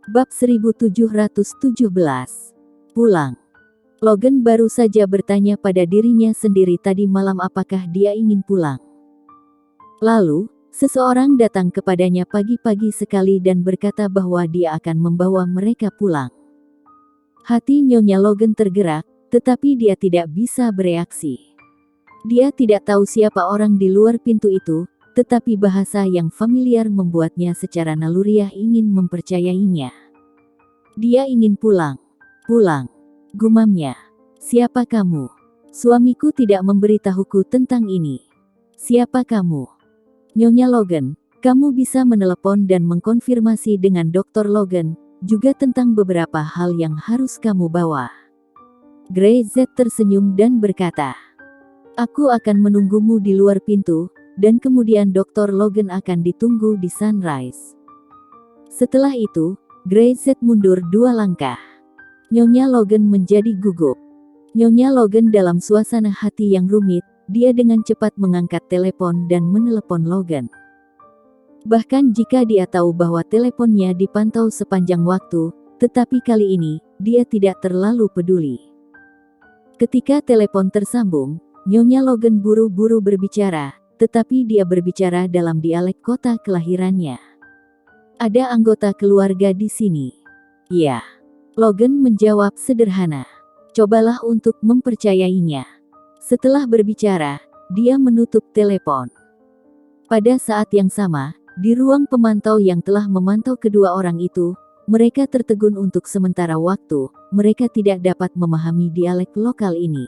Bab 1717. Pulang. Logan baru saja bertanya pada dirinya sendiri tadi malam apakah dia ingin pulang. Lalu, seseorang datang kepadanya pagi-pagi sekali dan berkata bahwa dia akan membawa mereka pulang. Hati Nyonya Logan tergerak, tetapi dia tidak bisa bereaksi. Dia tidak tahu siapa orang di luar pintu itu, tetapi bahasa yang familiar membuatnya secara naluriah ingin mempercayainya. Dia ingin pulang. Pulang. Gumamnya. Siapa kamu? Suamiku tidak memberitahuku tentang ini. Siapa kamu? Nyonya Logan, kamu bisa menelepon dan mengkonfirmasi dengan Dr. Logan, juga tentang beberapa hal yang harus kamu bawa. Grey-Z tersenyum dan berkata, aku akan menunggumu di luar pintu, dan kemudian Dr. Logan akan ditunggu di Sunrise. Setelah itu, Grey-Z mundur 2 langkah. Nyonya Logan menjadi gugup. Nyonya Logan dalam suasana hati yang rumit, dia dengan cepat mengangkat telepon dan menelepon Logan. Bahkan jika dia tahu bahwa teleponnya dipantau sepanjang waktu, tetapi kali ini, dia tidak terlalu peduli. Ketika telepon tersambung, Nyonya Logan buru-buru berbicara, tetapi dia berbicara dalam dialek kota kelahirannya. Ada anggota keluarga di sini. Ya. Logan menjawab sederhana. Cobalah untuk mempercayainya. Setelah berbicara, dia menutup telepon. Pada saat yang sama, di ruang pemantau yang telah memantau kedua orang itu, mereka tertegun untuk sementara waktu, mereka tidak dapat memahami dialek lokal ini.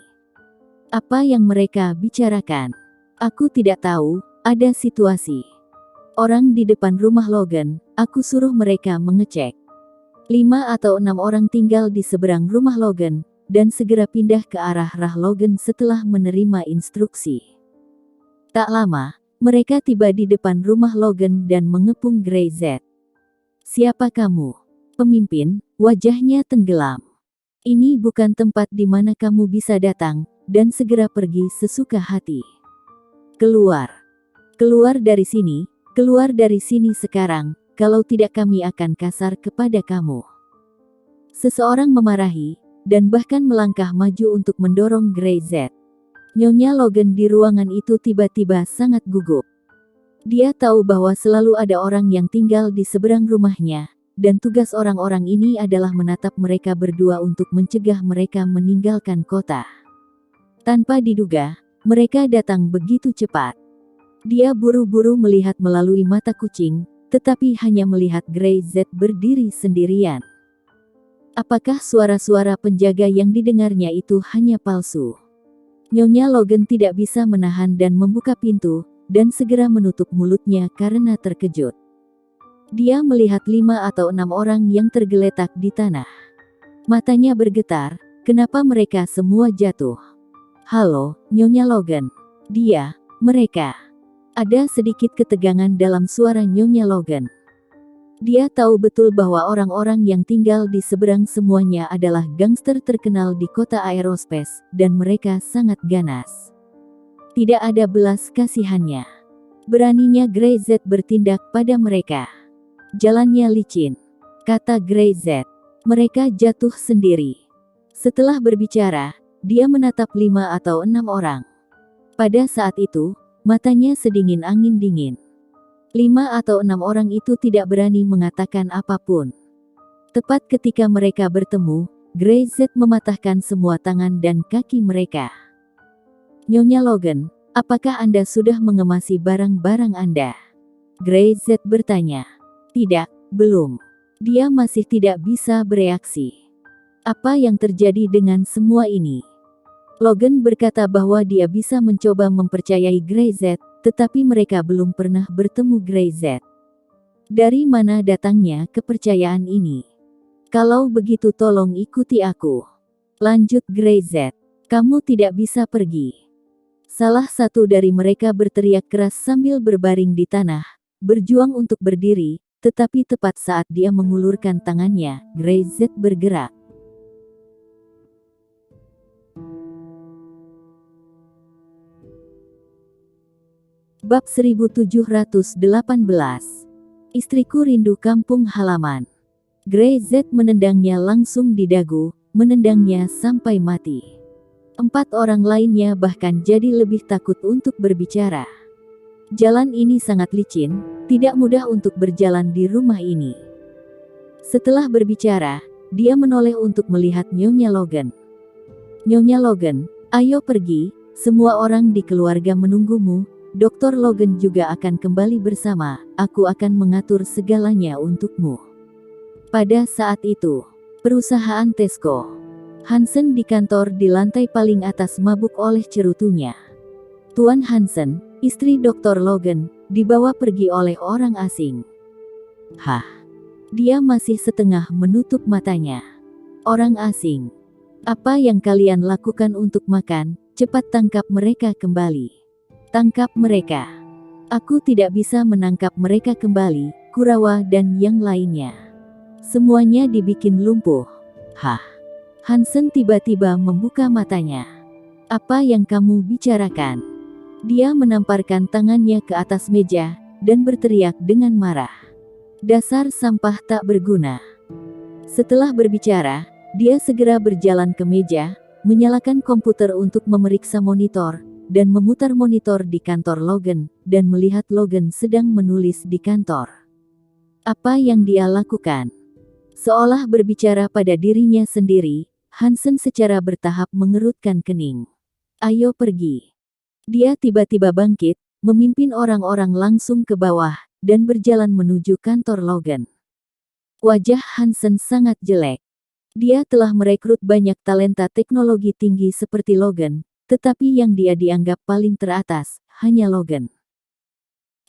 Apa yang mereka bicarakan? Aku tidak tahu, ada situasi. Orang di depan rumah Logan, aku suruh mereka mengecek. 5 atau 6 orang tinggal di seberang rumah Logan, dan segera pindah ke arah Logan setelah menerima instruksi. Tak lama, mereka tiba di depan rumah Logan dan mengepung Grey-Z. Siapa kamu? Pemimpin, wajahnya tenggelam. Ini bukan tempat di mana kamu bisa datang, dan segera pergi sesuka hati. Keluar. Keluar dari sini sekarang, kalau tidak kami akan kasar kepada kamu. Seseorang memarahi, dan bahkan melangkah maju untuk mendorong Grey-Z. Nyonya Logan di ruangan itu tiba-tiba sangat gugup. Dia tahu bahwa selalu ada orang yang tinggal di seberang rumahnya, dan tugas orang-orang ini adalah menatap mereka berdua untuk mencegah mereka meninggalkan kota. Tanpa diduga, mereka datang begitu cepat. Dia buru-buru melihat melalui mata kucing, tetapi hanya melihat Grey-Z berdiri sendirian. Apakah suara-suara penjaga yang didengarnya itu hanya palsu? Nyonya Logan tidak bisa menahan dan membuka pintu, dan segera menutup mulutnya karena terkejut. Dia melihat 5 atau 6 orang yang tergeletak di tanah. Matanya bergetar, kenapa mereka semua jatuh? Halo, Nyonya Logan. Mereka. Ada sedikit ketegangan dalam suara Nyonya Logan. Dia tahu betul bahwa orang-orang yang tinggal di seberang semuanya adalah gangster terkenal di kota Aerospace, dan mereka sangat ganas. Tidak ada belas kasihannya. Beraninya Grey-Z bertindak pada mereka. Jalannya licin, kata Grey-Z. Mereka jatuh sendiri. Setelah berbicara, dia menatap 5 atau 6 orang. Pada saat itu, matanya sedingin angin dingin. 5 atau 6 orang itu tidak berani mengatakan apapun. Tepat ketika mereka bertemu, Grey-Z mematahkan semua tangan dan kaki mereka. Nyonya Logan, apakah Anda sudah mengemasi barang-barang Anda? Grey-Z bertanya. Tidak, belum. Dia masih tidak bisa bereaksi. Apa yang terjadi dengan semua ini? Logan berkata bahwa dia bisa mencoba mempercayai Grey-Z, tetapi mereka belum pernah bertemu Grey-Z. Dari mana datangnya kepercayaan ini? Kalau begitu tolong ikuti aku. Lanjut Grey-Z. Kamu tidak bisa pergi. Salah satu dari mereka berteriak keras sambil berbaring di tanah, berjuang untuk berdiri, tetapi tepat saat dia mengulurkan tangannya, Grey-Z bergerak. Bab 1718. Istriku rindu kampung halaman. Grey Z menendangnya langsung di dagu, menendangnya sampai mati. 4 orang lainnya bahkan jadi lebih takut untuk berbicara. Jalan ini sangat licin, tidak mudah untuk berjalan di rumah ini. Setelah berbicara, dia menoleh untuk melihat Nyonya Logan. Nyonya Logan, ayo pergi, semua orang di keluarga menunggumu, Dr. Logan juga akan kembali bersama, aku akan mengatur segalanya untukmu. Pada saat itu, perusahaan Tesco. Hansen di kantor di lantai paling atas mabuk oleh cerutunya. Tuan Hansen, istri Dr. Logan, dibawa pergi oleh orang asing. Hah? Dia masih setengah menutup matanya. Orang asing. Apa yang kalian lakukan untuk makan? Cepat tangkap mereka kembali. Tangkap mereka. Aku tidak bisa menangkap mereka kembali, Kurawa dan yang lainnya. Semuanya dibikin lumpuh. Hah? Hansen tiba-tiba membuka matanya. Apa yang kamu bicarakan? Dia menamparkan tangannya ke atas meja, dan berteriak dengan marah. Dasar sampah tak berguna. Setelah berbicara, dia segera berjalan ke meja, menyalakan komputer untuk memeriksa monitor, dan memutar monitor di kantor Logan, dan melihat Logan sedang menulis di kantor. Apa yang dia lakukan? Seolah berbicara pada dirinya sendiri, Hansen secara bertahap mengerutkan kening. Ayo pergi. Dia tiba-tiba bangkit, memimpin orang-orang langsung ke bawah, dan berjalan menuju kantor Logan. Wajah Hansen sangat jelek. Dia telah merekrut banyak talenta teknologi tinggi seperti Logan, tetapi yang dia dianggap paling teratas, hanya Logan.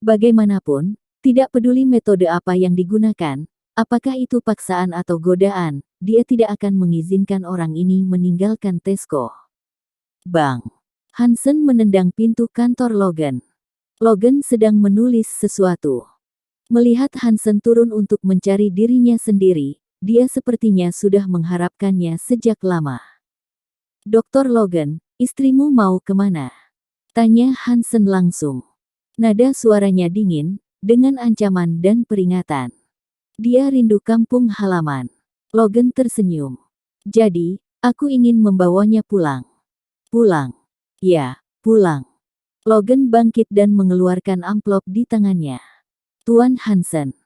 Bagaimanapun, tidak peduli metode apa yang digunakan, apakah itu paksaan atau godaan, dia tidak akan mengizinkan orang ini meninggalkan Tesco. Bang! Hansen menendang pintu kantor Logan. Logan sedang menulis sesuatu. Melihat Hansen turun untuk mencari dirinya sendiri, dia sepertinya sudah mengharapkannya sejak lama. Dr. Logan, istrimu mau kemana? Tanya Hansen langsung. Nada suaranya dingin, dengan ancaman dan peringatan. Dia rindu kampung halaman. Logan tersenyum. Jadi, aku ingin membawanya pulang. Pulang. Ya, pulang. Logan bangkit dan mengeluarkan amplop di tangannya. Tuan Hansen,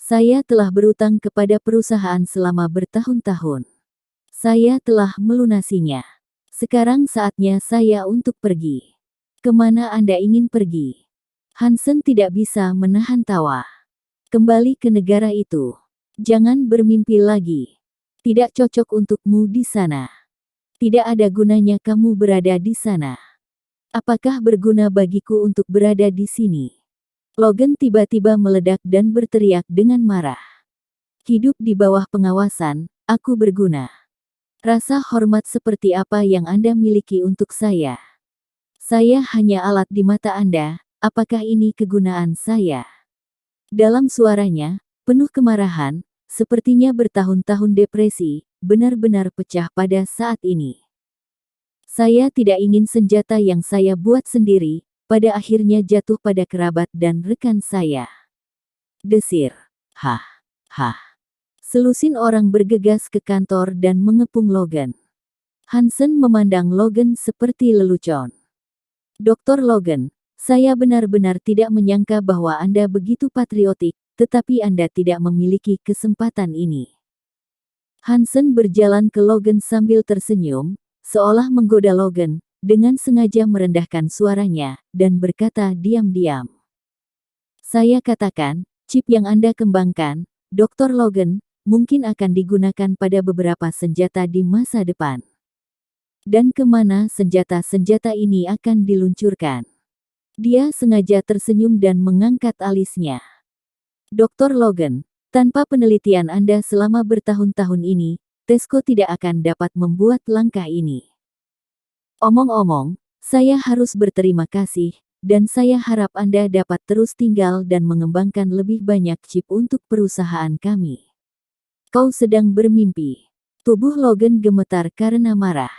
saya telah berutang kepada perusahaan selama bertahun-tahun. Saya telah melunasinya. Sekarang saatnya saya untuk pergi. Kemana Anda ingin pergi? Hansen tidak bisa menahan tawa. Kembali ke negara itu. Jangan bermimpi lagi. Tidak cocok untukmu di sana. Tidak ada gunanya kamu berada di sana. Apakah berguna bagiku untuk berada di sini? Logan tiba-tiba meledak dan berteriak dengan marah. Hidup di bawah pengawasan, aku berguna. Rasa hormat seperti apa yang Anda miliki untuk saya? Saya hanya alat di mata Anda, apakah ini kegunaan saya? Dalam suaranya, penuh kemarahan, sepertinya bertahun-tahun depresi, benar-benar pecah pada saat ini. Saya tidak ingin senjata yang saya buat sendiri, pada akhirnya jatuh pada kerabat dan rekan saya. Desir. Hah. Hah. Selusin orang bergegas ke kantor dan mengepung Logan. Hansen memandang Logan seperti lelucon. Dr. Logan, saya benar-benar tidak menyangka bahwa Anda begitu patriotik, tetapi Anda tidak memiliki kesempatan ini. Hansen berjalan ke Logan sambil tersenyum, seolah menggoda Logan, dengan sengaja merendahkan suaranya, dan berkata diam-diam. Saya katakan, chip yang Anda kembangkan, Dr. Logan, mungkin akan digunakan pada beberapa senjata di masa depan. Dan kemana senjata-senjata ini akan diluncurkan? Dia sengaja tersenyum dan mengangkat alisnya. Dr. Logan, tanpa penelitian Anda selama bertahun-tahun ini, Tesco tidak akan dapat membuat langkah ini. Omong-omong, saya harus berterima kasih, dan saya harap Anda dapat terus tinggal dan mengembangkan lebih banyak chip untuk perusahaan kami. Kau sedang bermimpi. Tubuh Logan gemetar karena marah.